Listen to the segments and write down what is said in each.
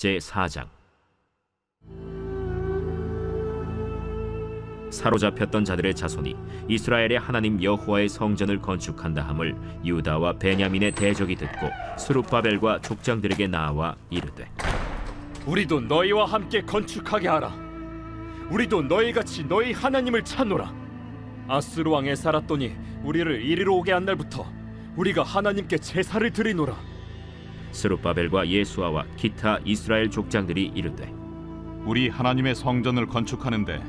제4장. 사로잡혔던 자들의 자손이 이스라엘의 하나님 여호와의 성전을 건축한다 함을 유다와 베냐민의 대적이 듣고 스룹바벨과 족장들에게 나와 이르되, 우리도 너희와 함께 건축하게 하라. 우리도 너희같이 너희 하나님을 찾노라. 아스루 왕 에사라돈이 우리를 이리로 오게 한 날부터 우리가 하나님께 제사를 드리노라. 스룹바벨과 예수아와 기타 이스라엘 족장들이 이르되, 우리 하나님의 성전을 건축하는데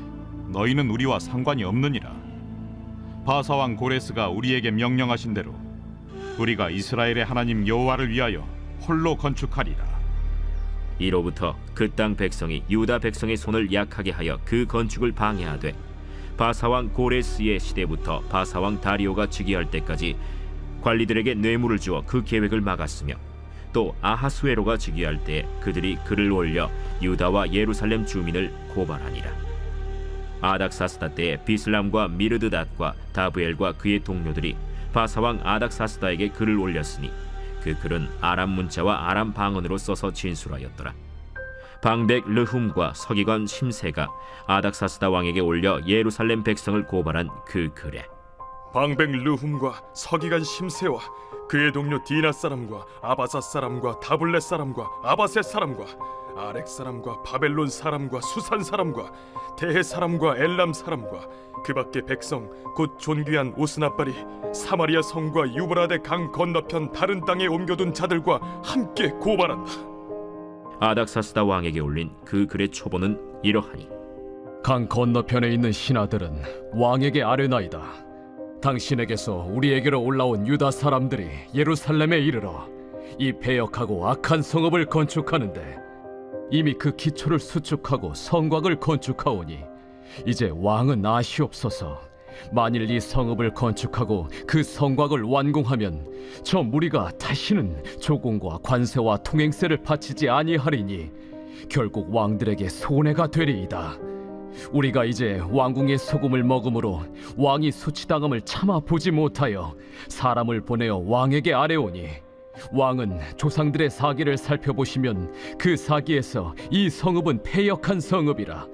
너희는 우리와 상관이 없느니라. 바사왕 고레스가 우리에게 명령하신 대로 우리가 이스라엘의 하나님 여호와를 위하여 홀로 건축하리라. 이로부터 그 땅 백성이 유다 백성의 손을 약하게 하여 그 건축을 방해하되, 바사왕 고레스의 시대부터 바사왕 다리오가 즉위할 때까지 관리들에게 뇌물을 주어 그 계획을 막았으며, 또 아하수에로가 즉위할 때 그들이 글을 올려 유다와 예루살렘 주민을 고발하니라. 아닥사스다 때에 비슬람과 미르드닷과 다브엘과 그의 동료들이 바사왕 아닥사스다에게 글을 올렸으니 그 글은 아람 문자와 아람 방언으로 써서 진술하였더라. 방백 르훔과 서기관 심세가 아닥사스다 왕에게 올려 예루살렘 백성을 고발한 그 글에, 방백 르훔과 서기관 심세와 그의 동료 디나 사람과 아바사 사람과 다블렛 사람과 아바셋 사람과 아렉 사람과 바벨론 사람과 수산 사람과 대해 사람과 엘람 사람과 그 밖의 백성 곧 존귀한 오스나발이 사마리아 성과 유브라데 강 건너편 다른 땅에 옮겨둔 자들과 함께 고발한다. 아닥사스다 왕에게 올린 그 글의 초본은 이러하니, 강 건너편에 있는 신하들은 왕에게 아뢰나이다. 당신에게서 우리에게로 올라온 유다 사람들이 예루살렘에 이르러 이 패역하고 악한 성읍을 건축하는데 이미 그 기초를 수축하고 성곽을 건축하오니 이제 왕은 아시옵소서. 만일 이 성읍을 건축하고 그 성곽을 완공하면 저 무리가 다시는 조공과 관세와 통행세를 바치지 아니하리니 결국 왕들에게 손해가 되리이다. 우리가 이제 왕궁의 소금을 먹음으로 왕이 수치당함을 참아 보지 못하여 사람을 보내어 왕에게 아뢰오니, 왕은 조상들의 사기를 살펴보시면 그 사기에서 이 성읍은 패역한 성읍이라.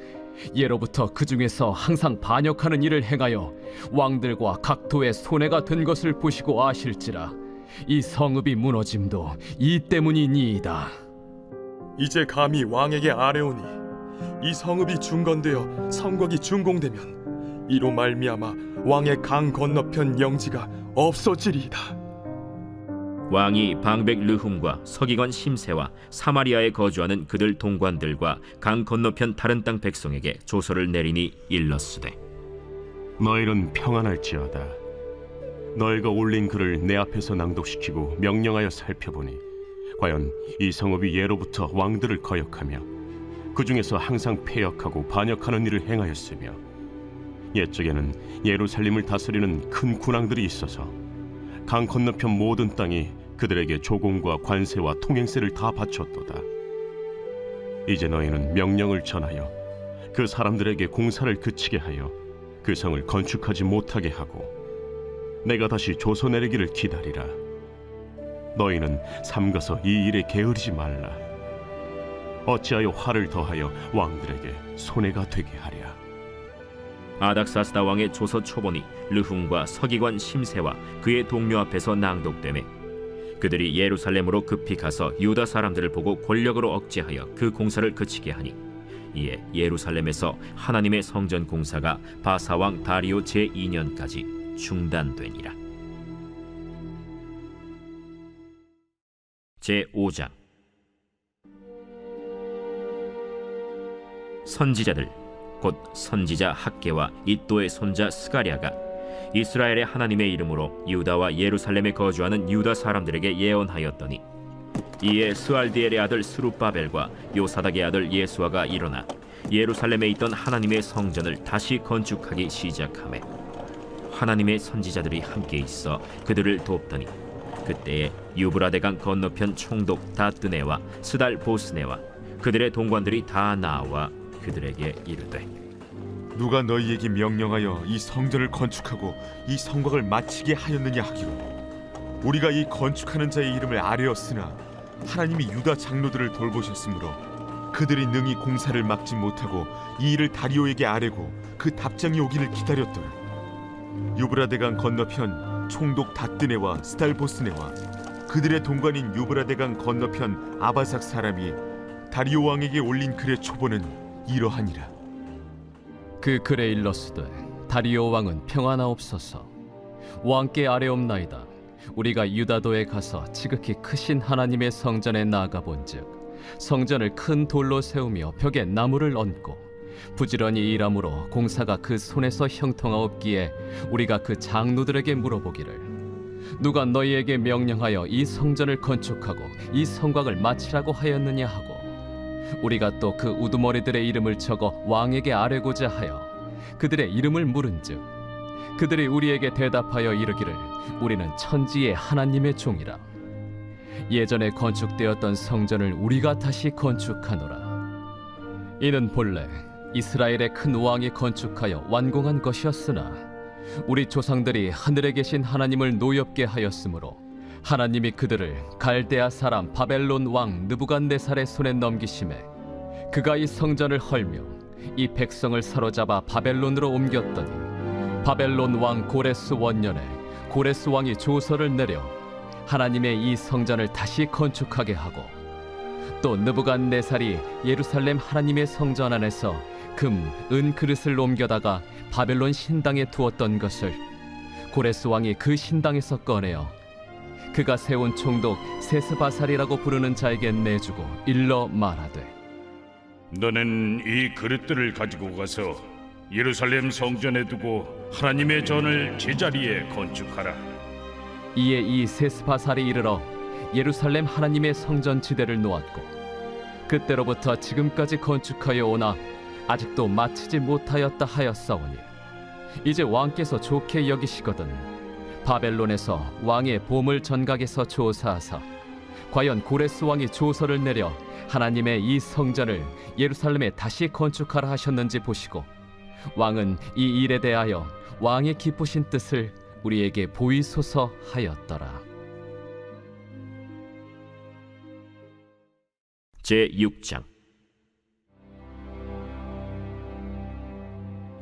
예로부터 그 중에서 항상 반역하는 일을 행하여 왕들과 각도의 손해가 된 것을 보시고 아실지라. 이 성읍이 무너짐도 이 때문이니이다. 이제 감히 왕에게 아뢰오니 이 성읍이 중건되어 성곽이 준공되면 이로 말미암아 왕의 강 건너편 영지가 없어지리이다. 왕이 방백 르훔과 서기관 심세와 사마리아에 거주하는 그들 동관들과 강 건너편 다른 땅 백성에게 조서를 내리니 일렀으되, 너희는 평안할지어다. 너희가 올린 글을 내 앞에서 낭독시키고 명령하여 살펴보니 과연 이 성읍이 예로부터 왕들을 거역하며 그 중에서 항상 패역하고 반역하는 일을 행하였으며, 옛적에는 예루살렘을 다스리는 큰 군왕들이 있어서 강 건너편 모든 땅이 그들에게 조공과 관세와 통행세를 다 바쳤도다. 이제 너희는 명령을 전하여 그 사람들에게 공사를 그치게 하여 그 성을 건축하지 못하게 하고 내가 다시 조서 내리기를 기다리라. 너희는 삼가서 이 일에 게으르지 말라. 어찌하여 화를 더하여 왕들에게 손해가 되게 하랴. 아닥사스다 왕의 조서 초본이 르훔과 서기관 심세와 그의 동료 앞에서 낭독되매 그들이 예루살렘으로 급히 가서 유다 사람들을 보고 권력으로 억제하여 그 공사를 그치게 하니, 이에 예루살렘에서 하나님의 성전 공사가 바사왕 다리오 제2년까지 중단되니라. 제5장. 선지자들 곧 선지자 학개와 잇도의 손자 스가랴가 이스라엘의 하나님의 이름으로 유다와 예루살렘에 거주하는 유다 사람들에게 예언하였더니, 이에 스알디엘의 아들 스룹바벨과 요사닥의 아들 예수아가 일어나 예루살렘에 있던 하나님의 성전을 다시 건축하기 시작하매, 하나님의 선지자들이 함께 있어 그들을 돕더니, 그때에 유브라데강 건너편 총독 다뜨네와 스달 보스네와 그들의 동관들이 다 나와 그들에게 이르되, 누가 너희에게 명령하여 이 성전을 건축하고 이 성곽을 마치게 하였느냐 하기로, 우리가 이 건축하는 자의 이름을 아뢰었으나 하나님이 유다 장로들을 돌보셨으므로 그들이 능히 공사를 막지 못하고 이 일을 다리오에게 아뢰고 그 답장이 오기를 기다렸더라. 유브라데강 건너편 총독 다뜨네와 스달보스네와 그들의 동관인 유브라데강 건너편 아바삭 사람이 다리오 왕에게 올린 글의 초본은 이러하니라. 그 글에 일렀으되 다리오 왕은 평안하옵소서. 왕께 아뢰옵나이다. 우리가 유다도에 가서 지극히 크신 하나님의 성전에 나아가 본즉 성전을 큰 돌로 세우며 벽에 나무를 얹고 부지런히 일함으로 공사가 그 손에서 형통하옵기에 우리가 그 장로들에게 물어보기를 누가 너희에게 명령하여 이 성전을 건축하고 이 성곽을 마치라고 하였느냐 하고 우리가 또 그 우두머리들의 이름을 적어 왕에게 아뢰고자 하여 그들의 이름을 물은즉 그들이 우리에게 대답하여 이르기를 우리는 천지의 하나님의 종이라. 예전에 건축되었던 성전을 우리가 다시 건축하노라. 이는 본래 이스라엘의 큰 왕이 건축하여 완공한 것이었으나 우리 조상들이 하늘에 계신 하나님을 노엽게 하였으므로 하나님이 그들을 갈대아 사람 바벨론 왕 느부갓네살의 손에 넘기심에 그가 이 성전을 헐며 이 백성을 사로잡아 바벨론으로 옮겼더니 바벨론 왕 고레스 원년에 고레스 왕이 조서를 내려 하나님의 이 성전을 다시 건축하게 하고 또 느부갓네살이 예루살렘 하나님의 성전 안에서 금, 은 그릇을 옮겨다가 바벨론 신당에 두었던 것을 고레스 왕이 그 신당에서 꺼내어 그가 세운 총독 세스바살이라고 부르는 자에게 내주고 일러 말하되 너는 이 그릇들을 가지고 가서 예루살렘 성전에 두고 하나님의 전을 제자리에 건축하라. 이에 이 세스바살이 이르러 예루살렘 하나님의 성전 지대를 놓았고 그때로부터 지금까지 건축하여 오나 아직도 마치지 못하였다 하였사오니 이제 왕께서 좋게 여기시거든 바벨론에서 왕의 보물 전각에서 조사하사 과연 고레스 왕이 조서를 내려 하나님의 이 성전을 예루살렘에 다시 건축하라 하셨는지 보시고 왕은 이 일에 대하여 왕의 기쁘신 뜻을 우리에게 보이소서 하였더라. 제6장.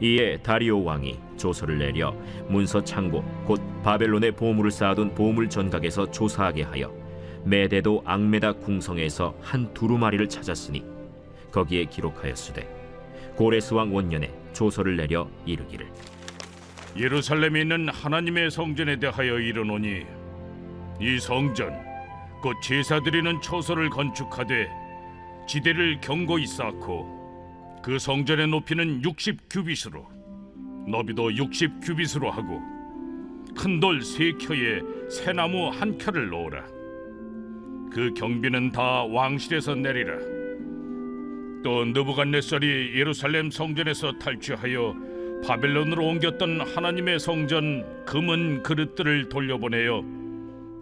이에 다리오 왕이 조서를 내려 문서 창고 곧 바벨론의 보물을 쌓아둔 보물 전각에서 조사하게 하여 메데도 앙메다 궁성에서 한 두루마리를 찾았으니 거기에 기록하였으되 고레스 왕 원년에 조서를 내려 이르기를 예루살렘에 있는 하나님의 성전에 대하여 이르노니 이 성전 곧 제사드리는 처소를 건축하되 지대를 견고히 쌓고 그 성전의 높이는 60규빗으로 너비도 60규빗으로 하고 큰 돌 3켜에 새나무 1켜를 놓으라. 그 경비는 다 왕실에서 내리라. 또 느부갓네살이 예루살렘 성전에서 탈취하여 바벨론으로 옮겼던 하나님의 성전 금은 그릇들을 돌려보내어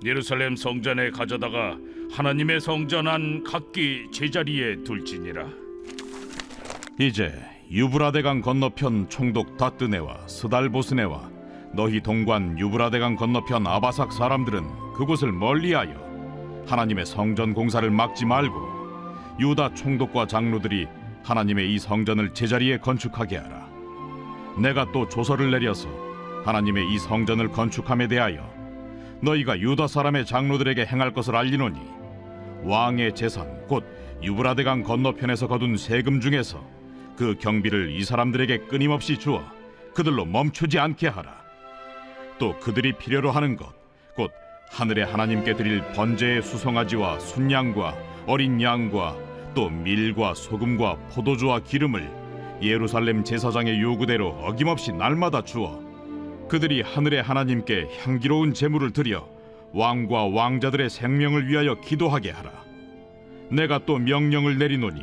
예루살렘 성전에 가져다가 하나님의 성전 안 각기 제자리에 둘지니라. 이제 유브라데강 건너편 총독 다뜨네와 스달보스네와 너희 동관 유브라데강 건너편 아바삭 사람들은 그곳을 멀리하여 하나님의 성전 공사를 막지 말고 유다 총독과 장로들이 하나님의 이 성전을 제자리에 건축하게 하라. 내가 또 조서를 내려서 하나님의 이 성전을 건축함에 대하여 너희가 유다 사람의 장로들에게 행할 것을 알리노니 왕의 재산 곧 유브라데강 건너편에서 거둔 세금 중에서 그 경비를 이 사람들에게 끊임없이 주어 그들로 멈추지 않게 하라. 또 그들이 필요로 하는 것 곧 하늘의 하나님께 드릴 번제의 수송아지와 순양과 어린 양과 또 밀과 소금과 포도주와 기름을 예루살렘 제사장의 요구대로 어김없이 날마다 주어 그들이 하늘의 하나님께 향기로운 제물을 드려 왕과 왕자들의 생명을 위하여 기도하게 하라. 내가 또 명령을 내리노니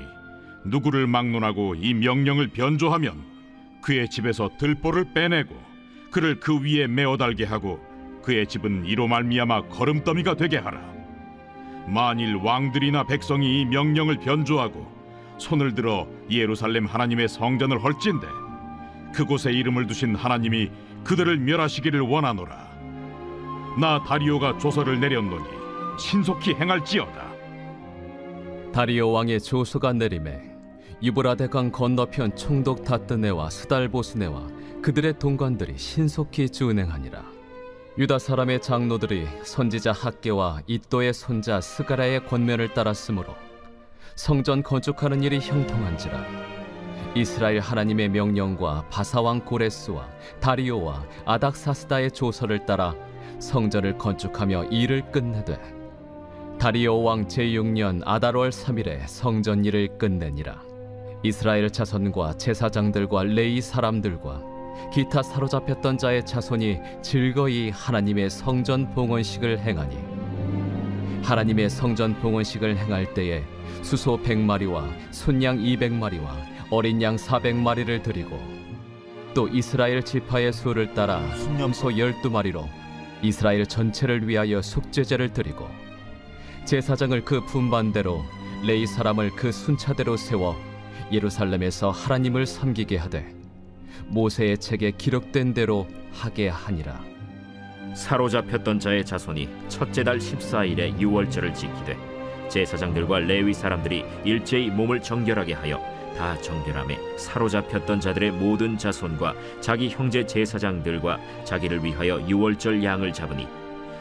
누구를 막론하고 이 명령을 변조하면 그의 집에서 들보를 빼내고 그를 그 위에 메어 달게 하고 그의 집은 이로 말미암아 거름더미가 되게 하라. 만일 왕들이나 백성이 이 명령을 변조하고 손을 들어 예루살렘 하나님의 성전을 헐진대 그곳에 이름을 두신 하나님이 그들을 멸하시기를 원하노라. 나 다리오가 조서를 내렸노니 신속히 행할지어다. 다리오 왕의 조서가 내림에 유브라데 강 건너편 총독 다뜨네와 스달보스네와 그들의 동관들이 신속히 준행하니라. 유다 사람의 장로들이 선지자 학개와 이또의 손자 스가랴의 권면을 따랐으므로 성전 건축하는 일이 형통한지라. 이스라엘 하나님의 명령과 바사왕 고레스와 다리오와 아닥사스다의 조서를 따라 성전을 건축하며 일을 끝내되 다리오 왕 제6년 아달월 3일에 성전 일을 끝내니라. 이스라엘 자손과 제사장들과 레위 사람들과 기타 사로잡혔던 자의 자손이 즐거이 하나님의 성전 봉헌식을 행하니 하나님의 성전 봉헌식을 행할 때에 수소 100마리와 순양 200마리와 어린 양 400마리를 드리고 또 이스라엘 지파의 수를 따라 순염소 12마리로 이스라엘 전체를 위하여 속죄제를 드리고 제사장을 그 분반대로 레위 사람을 그 순차대로 세워 예루살렘에서 하나님을 섬기게 하되 모세의 책에 기록된 대로 하게 하니라. 사로잡혔던 자의 자손이 첫째 달 14일에 유월절을 지키되 제사장들과 레위 사람들이 일제히 몸을 정결하게 하여 다 정결함에 사로잡혔던 자들의 모든 자손과 자기 형제 제사장들과 자기를 위하여 유월절 양을 잡으니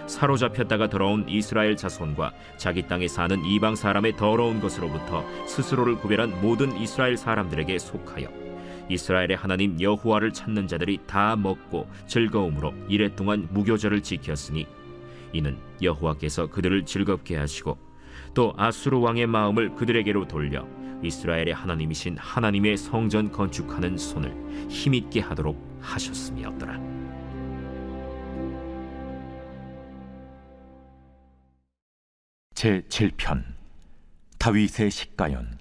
사로잡혔다가 돌아온 이스라엘 자손과 자기 땅에 사는 이방 사람의 더러운 것으로부터 스스로를 구별한 모든 이스라엘 사람들에게 속하여 이스라엘의 하나님 여호와를 찾는 자들이 다 먹고 즐거움으로 이레 동안 무교절을 지켰으니 이는 여호와께서 그들을 즐겁게 하시고 또 아수르 왕의 마음을 그들에게로 돌려 이스라엘의 하나님이신 하나님의 성전 건축하는 손을 힘있게 하도록 하셨음이었더라. 제7편 다윗의 식가연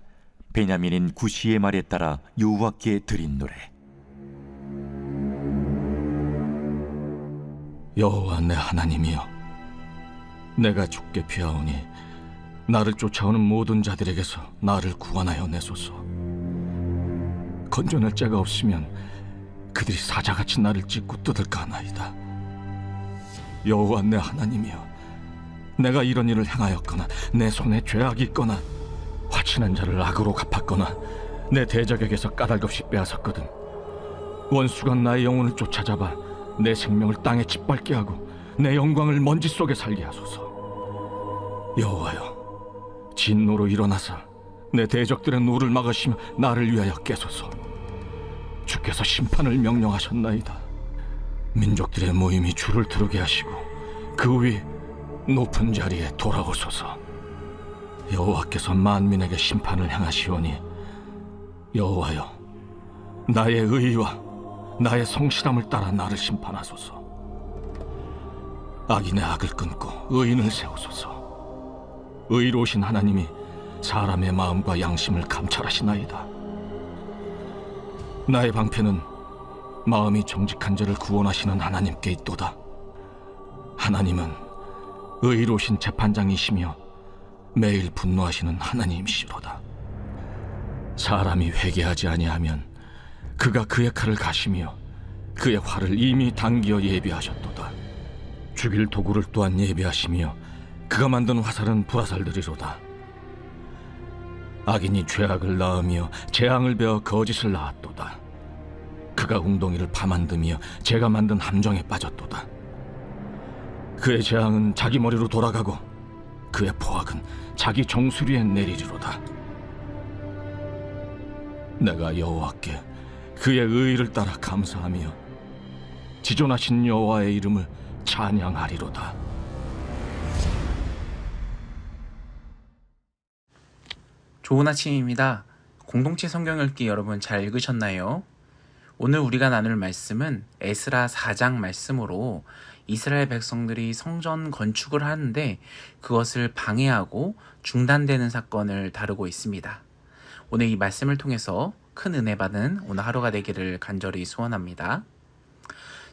베냐민인 구시의 말에 따라 여호와께 드린 노래. 여호와 내 하나님이여, 내가 주께 피하오니 나를 쫓아오는 모든 자들에게서 나를 구원하여 내소서. 건져낼 자가 없으면 그들이 사자같이 나를 찢고 뜯을까 하나이다. 여호와 내 하나님이여, 내가 이런 일을 행하였거나 내 손에 죄악이 있거나 화친한 자를 악으로 갚았거나 내 대적에게서 까닭없이 빼앗았거든 원수가 나의 영혼을 쫓아잡아 내 생명을 땅에 짓밟게 하고 내 영광을 먼지 속에 살게 하소서. 여호와여, 진노로 일어나사 내 대적들의 노를 막으시며 나를 위하여 깨소서. 주께서 심판을 명령하셨나이다. 민족들의 모임이 주를 들게 하시고 그 위 높은 자리에 돌아오소서. 여호와께서 만민에게 심판을 행하시오니 여호와여, 나의 의와 나의 성실함을 따라 나를 심판하소서. 악인의 악을 끊고 의인을 세우소서. 의로우신 하나님이 사람의 마음과 양심을 감찰하시나이다. 나의 방패는 마음이 정직한 자를 구원하시는 하나님께 있도다. 하나님은 의로우신 재판장이시며 매일 분노하시는 하나님이시로다. 사람이 회개하지 아니하면 그가 그의 칼을 가시며 그의 활을 이미 당기어 예비하셨도다. 죽일 도구를 또한 예비하시며 그가 만든 화살은 불화살들이로다. 악인이 죄악을 낳으며 재앙을 베어 거짓을 낳았도다. 그가 웅덩이를 파만드며 제가 만든 함정에 빠졌도다. 그의 재앙은 자기 머리로 돌아가고 그의 포악은 자기 정수리에 내리리로다. 내가 여호와께 그의 의의를 따라 감사하며 지존하신 여호와의 이름을 찬양하리로다. 좋은 아침입니다. 공동체 성경 읽기 여러분 잘 읽으셨나요? 오늘 우리가 나눌 말씀은 에스라 4장 말씀으로 이스라엘 백성들이 성전 건축을 하는데 그것을 방해하고 중단되는 사건을 다루고 있습니다. 오늘 이 말씀을 통해서 큰 은혜 받은 오늘 하루가 되기를 간절히 소원합니다.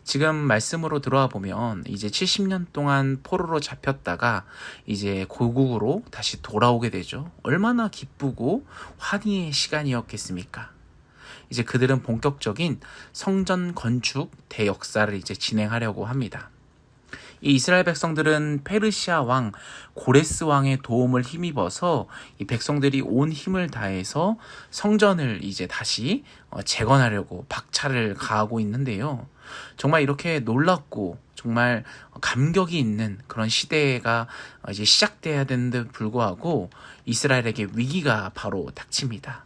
지금 말씀으로 들어와 보면 이제 70년 동안 포로로 잡혔다가 이제 고국으로 다시 돌아오게 되죠. 얼마나 기쁘고 환희의 시간이었겠습니까? 이제 그들은 본격적인 성전 건축 대역사를 이제 진행하려고 합니다. 이 이스라엘 백성들은 페르시아 왕 고레스 왕의 도움을 힘입어서 이 백성들이 온 힘을 다해서 성전을 이제 다시 재건하려고 박차를 가하고 있는데요. 정말 이렇게 놀랍고 정말 감격이 있는 그런 시대가 이제 시작돼야 되는데 불구하고 이스라엘에게 위기가 바로 닥칩니다.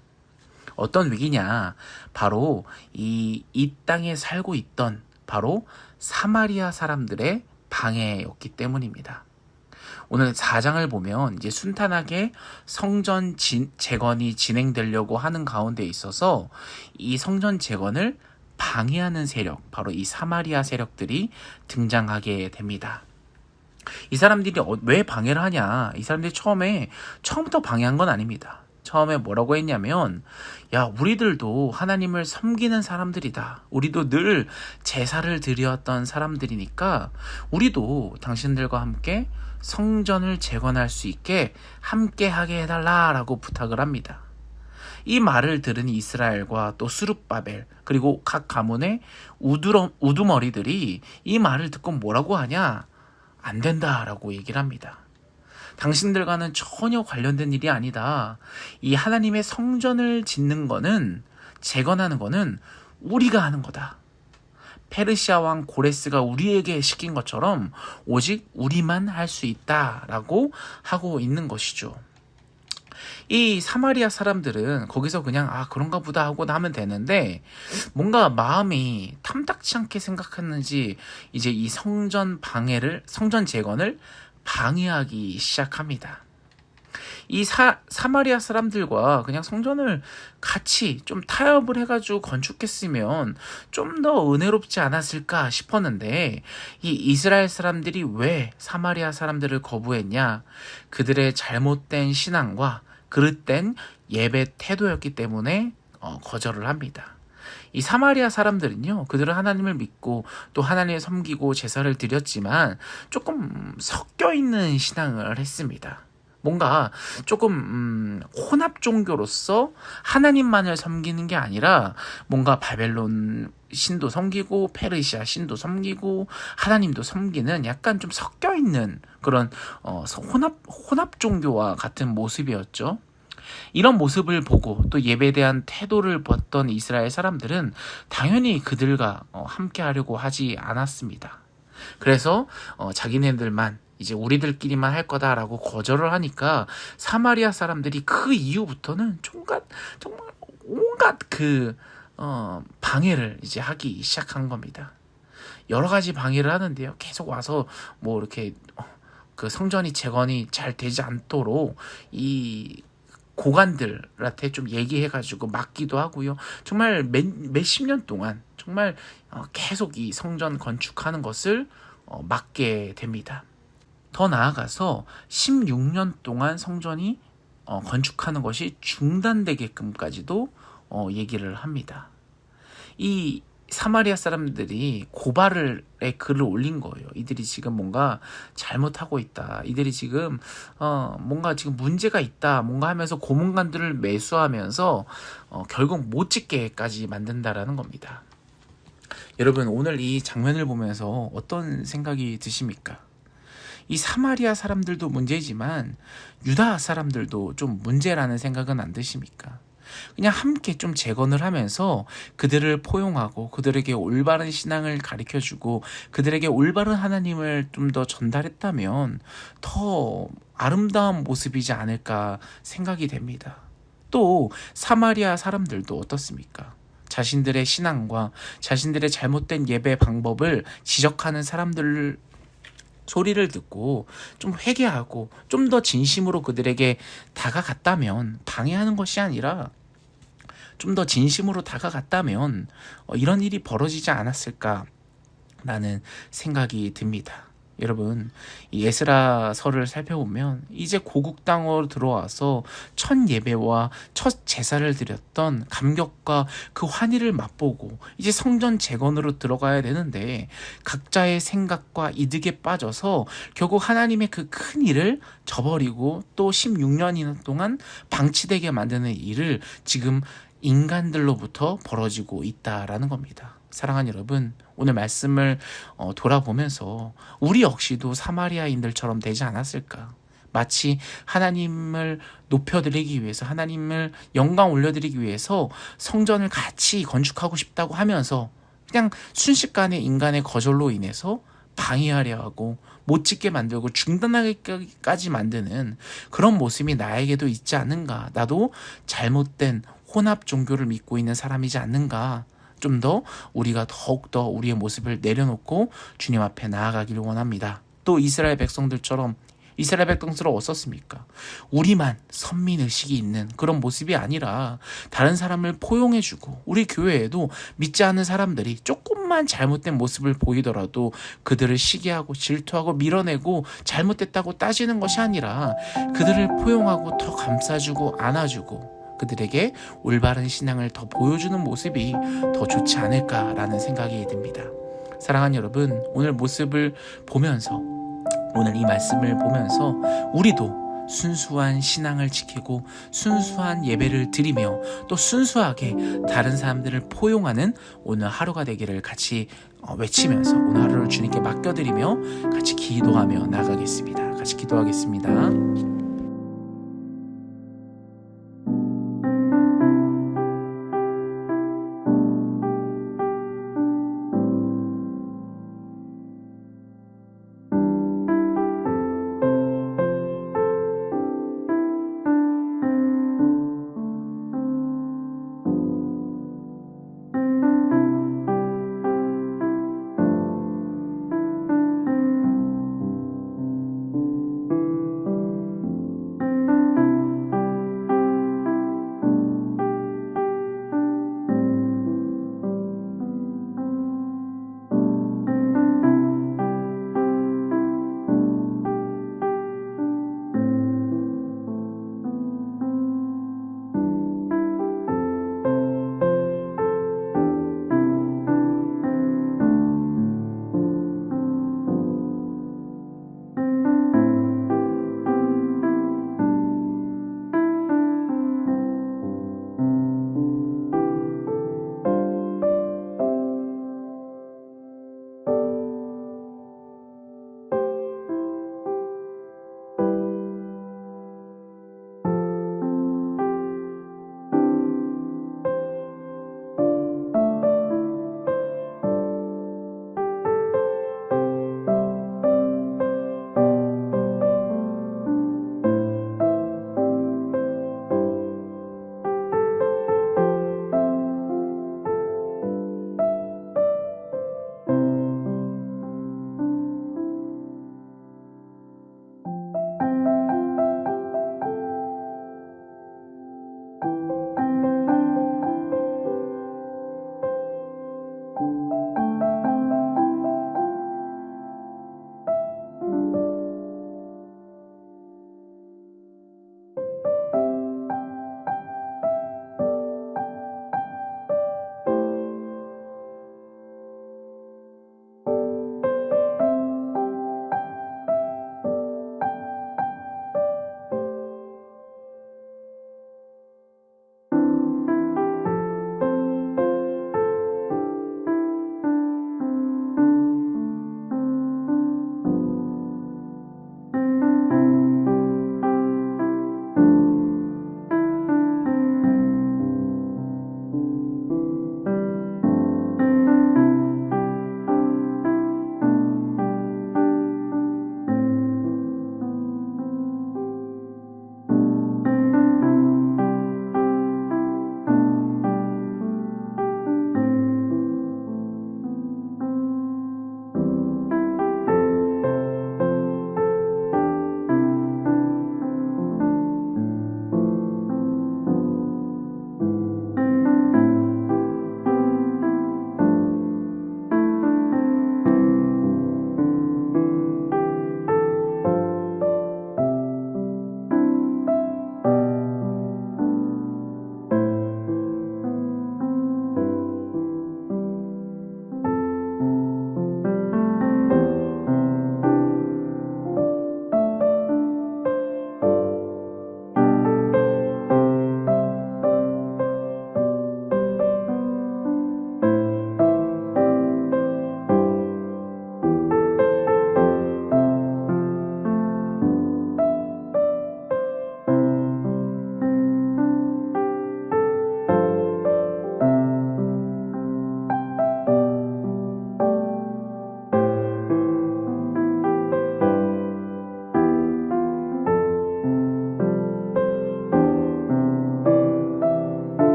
어떤 위기냐? 바로 이 땅에 살고 있던 바로 사마리아 사람들의 방해였기 때문입니다. 오늘 4장을 보면 이제 순탄하게 성전 재건이 진행되려고 하는 가운데 있어서 이 성전 재건을 방해하는 세력, 바로 이 사마리아 세력들이 등장하게 됩니다. 이 사람들이 왜 방해를 하냐? 이 사람들이 처음부터 방해한 건 아닙니다. 처음에 뭐라고 했냐면, 야, 우리들도 하나님을 섬기는 사람들이다. 우리도 늘 제사를 드렸던 사람들이니까 우리도 당신들과 함께 성전을 재건할 수 있게 함께 하게 해달라라고 부탁을 합니다. 이 말을 들은 이스라엘과 또 스룹바벨 그리고 각 가문의 우두머리들이 이 말을 듣고 뭐라고 하냐? 안 된다라고 얘기를 합니다. 당신들과는 전혀 관련된 일이 아니다. 이 하나님의 성전을 짓는 거는, 재건하는 거는 우리가 하는 거다. 페르시아 왕 고레스가 우리에게 시킨 것처럼 오직 우리만 할 수 있다라고 하고 있는 것이죠. 이 사마리아 사람들은 거기서 그냥 그런가 보다 하고 하면 되는데, 뭔가 마음이 탐탁치 않게 생각했는지 이제 이 성전 재건을 방해하기 시작합니다. 이 사마리아 사람들과 그냥 성전을 같이 좀 타협을 해가지고 건축했으면 좀 더 은혜롭지 않았을까 싶었는데, 이 이스라엘 사람들이 왜 사마리아 사람들을 거부했냐? 그들의 잘못된 신앙과 그릇된 예배 태도였기 때문에 거절을 합니다. 이 사마리아 사람들은요, 그들은 하나님을 믿고 또 하나님을 섬기고 제사를 드렸지만 조금 섞여 있는 신앙을 했습니다. 뭔가 조금 혼합 종교로서 하나님만을 섬기는 게 아니라 뭔가 바벨론 신도 섬기고 페르시아 신도 섬기고 하나님도 섬기는 약간 좀 섞여 있는 그런 혼합 종교와 같은 모습이었죠. 이런 모습을 보고 또 예배에 대한 태도를 봤던 이스라엘 사람들은 당연히 그들과 함께 하려고 하지 않았습니다. 그래서 자기네들만 이제 우리들끼리만 할 거다라고 거절을 하니까 사마리아 사람들이 그 이후부터는 정말 온갖 방해를 이제 하기 시작한 겁니다. 여러 가지 방해를 하는데요. 계속 와서 뭐 이렇게 그 성전이 재건이 잘 되지 않도록 이 고관들한테 좀 얘기해가지고 막기도 하고요. 정말 몇십 년 동안 정말 계속 이 성전 건축하는 것을 막게 됩니다. 더 나아가서 16년 동안 성전이 건축하는 것이 중단되게끔까지도 얘기를 합니다. 이 사마리아 사람들이 고발의 글을 올린 거예요. 이들이 지금 뭔가 잘못하고 있다. 이들이 지금 뭔가 지금 문제가 있다. 뭔가 하면서 고문관들을 매수하면서 결국 못 짓게까지 만든다라는 겁니다. 여러분, 오늘 이 장면을 보면서 어떤 생각이 드십니까? 이 사마리아 사람들도 문제지만 유다 사람들도 좀 문제라는 생각은 안 드십니까? 그냥 함께 좀 재건을 하면서 그들을 포용하고 그들에게 올바른 신앙을 가르쳐주고 그들에게 올바른 하나님을 좀 더 전달했다면 더 아름다운 모습이지 않을까 생각이 됩니다. 또 사마리아 사람들도 어떻습니까? 자신들의 신앙과 자신들의 잘못된 예배 방법을 지적하는 사람들 소리를 듣고 좀 회개하고 좀 더 진심으로 그들에게 다가갔다면, 방해하는 것이 아니라 좀 더 진심으로 다가갔다면 이런 일이 벌어지지 않았을까라는 생각이 듭니다. 여러분, 이 에스라서를 살펴보면 이제 고국 땅으로 들어와서 첫 예배와 첫 제사를 드렸던 감격과 그 환희를 맛보고 이제 성전 재건으로 들어가야 되는데 각자의 생각과 이득에 빠져서 결국 하나님의 그 큰 일을 저버리고 또 16년이나 동안 방치되게 만드는 일을 지금 인간들로부터 벌어지고 있다라는 겁니다. 사랑하는 여러분, 오늘 말씀을 돌아보면서 우리 역시도 사마리아인들처럼 되지 않았을까? 마치 하나님을 높여드리기 위해서, 하나님을 영광 올려드리기 위해서 성전을 같이 건축하고 싶다고 하면서 그냥 순식간에 인간의 거절로 인해서 방해하려 하고 못 짓게 만들고 중단하기까지 만드는 그런 모습이 나에게도 있지 않는가? 나도 잘못된 혼합 종교를 믿고 있는 사람이지 않는가? 좀 더 우리가 더욱더 우리의 모습을 내려놓고 주님 앞에 나아가기를 원합니다. 또 이스라엘 백성들처럼 이스라엘 백성들은 어떻습니까? 우리만 선민의식이 있는 그런 모습이 아니라 다른 사람을 포용해주고, 우리 교회에도 믿지 않는 사람들이 조금만 잘못된 모습을 보이더라도 그들을 시기하고 질투하고 밀어내고 잘못됐다고 따지는 것이 아니라 그들을 포용하고 더 감싸주고 안아주고 그들에게 올바른 신앙을 더 보여주는 모습이 더 좋지 않을까라는 생각이 듭니다. 사랑하는 여러분, 오늘 모습을 보면서, 오늘 이 말씀을 보면서 우리도 순수한 신앙을 지키고 순수한 예배를 드리며 또 순수하게 다른 사람들을 포용하는 오늘 하루가 되기를 같이 외치면서 오늘 하루를 주님께 맡겨드리며 같이 기도하며 나가겠습니다. 같이 기도하겠습니다.